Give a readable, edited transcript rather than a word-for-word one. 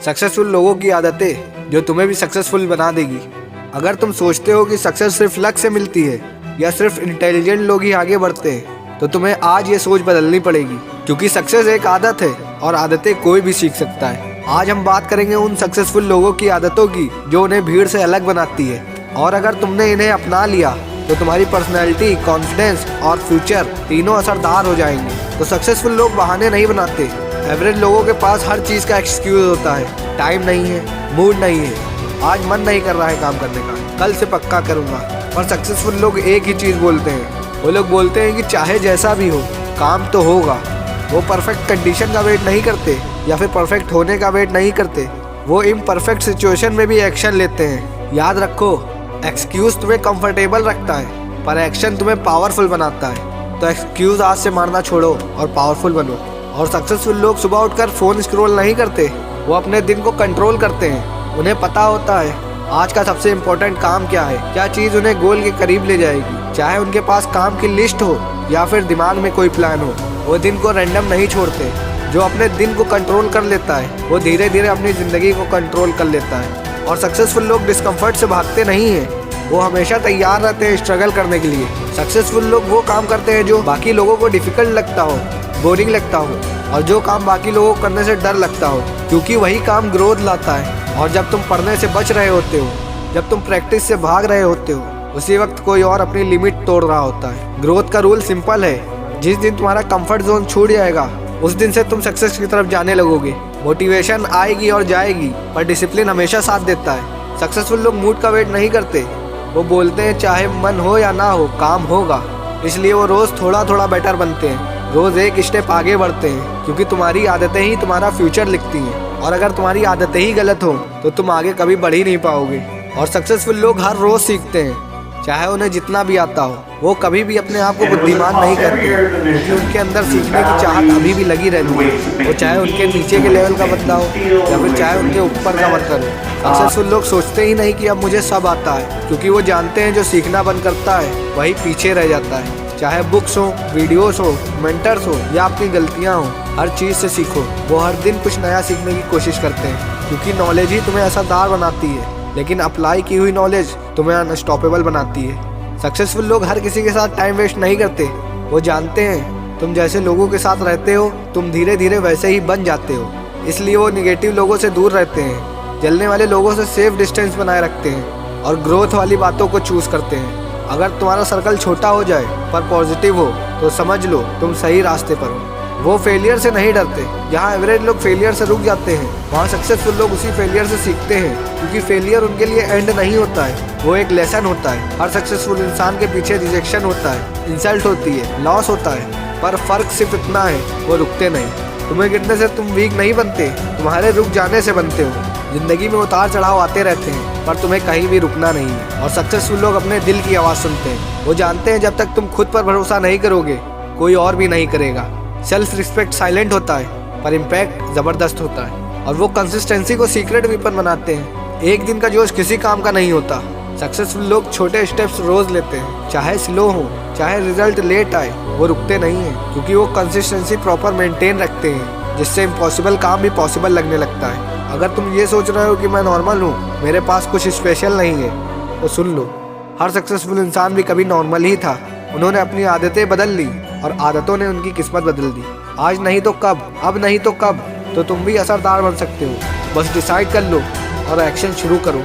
Successful लोगों की आदतें जो तुम्हें भी सक्सेसफुल बना देगी। अगर तुम सोचते हो कि सक्सेस सिर्फ लक से मिलती है या सिर्फ इंटेलिजेंट लोग ही आगे बढ़ते हैं, तो तुम्हें आज ये सोच बदलनी पड़ेगी, क्योंकि सक्सेस एक आदत है और आदतें कोई भी सीख सकता है। आज हम बात करेंगे उन सक्सेसफुल लोगों की आदतों की जो उन्हें भीड़ से अलग बनाती है, और अगर तुमने इन्हें अपना लिया तो तुम्हारी पर्सनैलिटी, कॉन्फिडेंस और फ्यूचर तीनों असरदार हो जाएंगे। तो सक्सेसफुल लोग बहाने नहीं बनाते। एवरेज लोगों के पास हर चीज़ का एक्सक्यूज होता है। टाइम नहीं है, मूड नहीं है, आज मन नहीं कर रहा है काम करने का, कल से पक्का करूँगा। और सक्सेसफुल लोग एक ही चीज़ बोलते हैं, वो लोग बोलते हैं कि चाहे जैसा भी हो काम तो होगा। वो परफेक्ट कंडीशन का वेट नहीं करते या फिर परफेक्ट होने का वेट नहीं करते, वो इम्परफेक्ट सिचुएशन में भी एक्शन लेते हैं। याद रखो, एक्सक्यूज तुम्हें कंफर्टेबल रखता है पर एक्शन तुम्हें पावरफुल बनाता है। तो एक्सक्यूज आज से मारना छोड़ो और पावरफुल बनो। और सक्सेसफुल लोग सुबह उठकर फ़ोन स्क्रॉल नहीं करते, वो अपने दिन को कंट्रोल करते हैं। उन्हें पता होता है आज का सबसे इम्पोर्टेंट काम क्या है, क्या चीज़ उन्हें गोल के करीब ले जाएगी। चाहे उनके पास काम की लिस्ट हो या फिर दिमाग में कोई प्लान हो, वो दिन को रैंडम नहीं छोड़ते। जो अपने दिन को कंट्रोल कर लेता है वो धीरे धीरे अपनी ज़िंदगी को कंट्रोल कर लेता है। और सक्सेसफुल लोग डिस्कम्फर्ट से भागते नहीं हैं, वो हमेशा तैयार रहते हैं स्ट्रगल करने के लिए। सक्सेसफुल लोग वो काम करते हैं जो बाकी लोगों को डिफिकल्ट लगता हो, बोरिंग लगता हो, और जो काम बाकी लोगों को करने से डर लगता हो, क्योंकि वही काम ग्रोथ लाता है। और जब तुम पढ़ने से बच रहे होते हो, जब तुम प्रैक्टिस से भाग रहे होते हो, उसी वक्त कोई और अपनी लिमिट तोड़ रहा होता है। ग्रोथ का रूल सिंपल है, जिस दिन तुम्हारा कंफर्ट जोन छूट जाएगा उस दिन से तुम सक्सेस की तरफ जाने लगोगे। मोटिवेशन आएगी और जाएगी पर डिसिप्लिन हमेशा साथ देता है। सक्सेसफुल लोग मूड का वेट नहीं करते, वो बोलते हैं चाहे मन हो या ना हो काम होगा। इसलिए वो रोज़ थोड़ा थोड़ा बेटर बनते हैं, रोज़ एक स्टेप आगे बढ़ते हैं, क्योंकि तुम्हारी आदतें ही तुम्हारा फ्यूचर लिखती हैं। और अगर तुम्हारी आदतें ही गलत हो तो तुम आगे कभी बढ़ ही नहीं पाओगे। और सक्सेसफुल लोग हर रोज़ सीखते हैं, चाहे उन्हें जितना भी आता हो। वो कभी भी अपने आप को बुद्धिमान नहीं करते, क्योंकि उनके अंदर सीखने की चाहत अभी भी लगी रहती है। वो चाहे उनके नीचे के लेवल का बंदा हो या फिर चाहे उनके ऊपर का बंदा हो। सक्सेसफुल लोग सोचते ही नहीं कि अब मुझे सब आता है, क्योंकि वो जानते हैं जो सीखना बंद करता है वही पीछे रह जाता है। चाहे बुक्स हो, वीडियोस हो, मेंटर्स हो या अपनी गलतियाँ हो, हर चीज़ से सीखो। वो हर दिन कुछ नया सीखने की कोशिश करते हैं, क्योंकि नॉलेज ही तुम्हें असरदार बनाती है, लेकिन अप्लाई की हुई नॉलेज तुम्हें अनस्टॉपेबल बनाती है। सक्सेसफुल लोग हर किसी के साथ टाइम वेस्ट नहीं करते। वो जानते हैं तुम जैसे लोगों के साथ रहते हो तुम धीरे धीरे वैसे ही बन जाते हो। इसलिए वो निगेटिव लोगों से दूर रहते हैं, जलने वाले लोगों से सेफ डिस्टेंस बनाए रखते हैं और ग्रोथ वाली बातों को चूज़ करते हैं। अगर तुम्हारा सर्कल छोटा हो जाए पर पॉजिटिव हो तो समझ लो तुम सही रास्ते पर हो। वो फेलियर से नहीं डरते। जहाँ एवरेज लोग फेलियर से रुक जाते हैं, वहाँ सक्सेसफुल लोग उसी फेलियर से सीखते हैं, क्योंकि फेलियर उनके लिए एंड नहीं होता है, वो एक लेसन होता है। हर सक्सेसफुल इंसान के पीछे रिजेक्शन होता है, इंसल्ट होती है, लॉस होता है, पर फर्क सिर्फ इतना है वो रुकते नहीं। तुम्हें गिरने से तुम वीक नहीं बनते, तुम्हारे रुक जाने से बनते हो। जिंदगी में उतार चढ़ाव आते रहते हैं, पर तुम्हें कहीं भी रुकना नहीं है। और सक्सेसफुल लोग अपने दिल की आवाज़ सुनते हैं। वो जानते हैं जब तक तुम खुद पर भरोसा नहीं करोगे कोई और भी नहीं करेगा। सेल्फ रिस्पेक्ट साइलेंट होता है पर इम्पैक्ट ज़बरदस्त होता है। और वो कंसिस्टेंसी को सीक्रेट वेपन बनाते हैं। एक दिन का जोश किसी काम का नहीं होता। सक्सेसफुल लोग छोटे स्टेप्स रोज़ लेते हैं, चाहे स्लो हो, चाहे रिजल्ट लेट आए, वो रुकते नहीं हैं, क्योंकि वो कंसिस्टेंसी प्रॉपर मेंटेन रखते हैं, जिससे इम्पॉसिबल काम भी पॉसिबल लगने लगता है। अगर तुम ये सोच रहे हो कि मैं नॉर्मल हूँ, मेरे पास कुछ स्पेशल नहीं है, तो सुन लो, हर सक्सेसफुल इंसान भी कभी नॉर्मल ही था। उन्होंने अपनी आदतें बदल ली और आदतों ने उनकी किस्मत बदल दी। आज नहीं तो कब, अब नहीं तो कब, तो तुम भी असरदार बन सकते हो। बस डिसाइड कर लो और एक्शन शुरू करो।